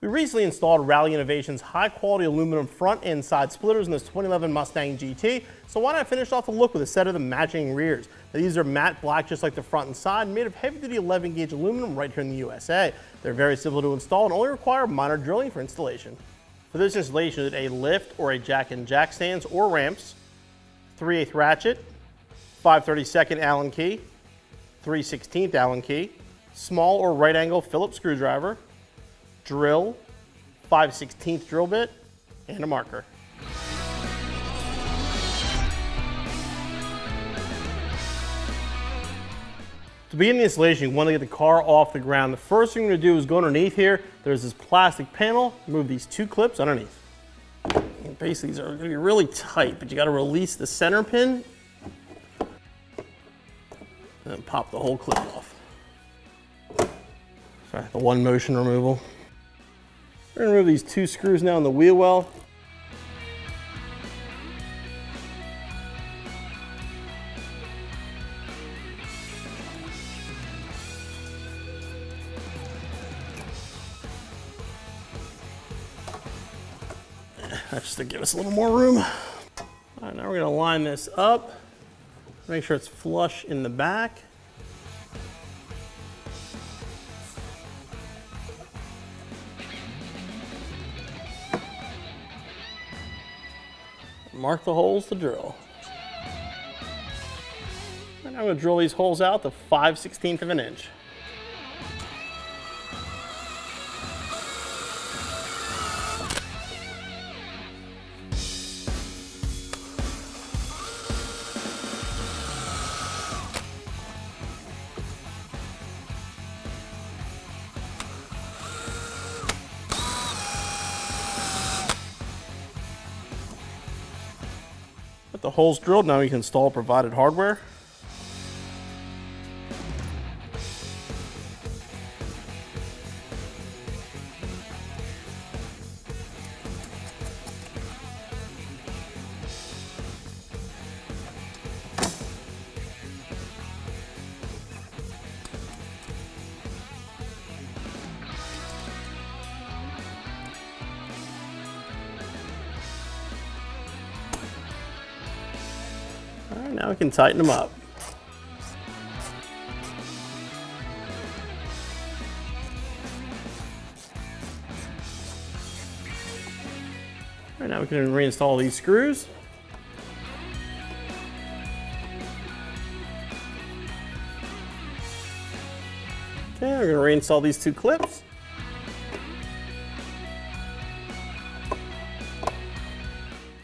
We recently installed Rally Innovations high-quality aluminum front and side splitters in this 2011 Mustang GT, so why not finish off the look with a set of the matching rears. Now, these are matte black just like the front and side, made of heavy-duty 11-gauge aluminum right here in the USA. They're very simple to install and only require minor drilling for installation. For this installation, you need a lift or a jack and jack stands or ramps, 3/8 ratchet, 5/32 Allen key, 3/16 Allen key, small or right angle Phillips screwdriver, drill, 5/16 drill bit, and a marker. To begin the installation, you want to get the car off the ground. The first thing you're going to do is go underneath here. There's this plastic panel. Remove these two clips underneath. And basically, these are going to be really tight, but you got to release the center pin and then pop the whole clip off. Sorry, the one motion removal. We're going to remove these two screws now in the wheel well. That's just to give us a little more room. All right, now we're going to line this up. Make sure it's flush in the back. Mark the holes to drill. And I'm going to drill these holes out to 5/16 of an inch. With the holes drilled, now you can install provided hardware. All right, now we can tighten them up. All right, now we can reinstall these screws. Okay, we're going to reinstall these two clips.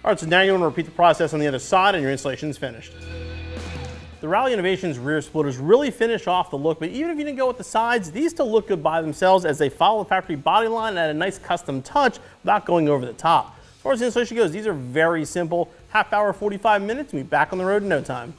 All right, so now you want to repeat the process on the other side and your installation is finished. The Rally Innovations rear splitters really finish off the look, but even if you didn't go with the sides, these still look good by themselves as they follow the factory body line and add a nice custom touch without going over the top. As far as the installation goes, these are very simple. Half hour, 45 minutes, and we'll be back on the road in no time.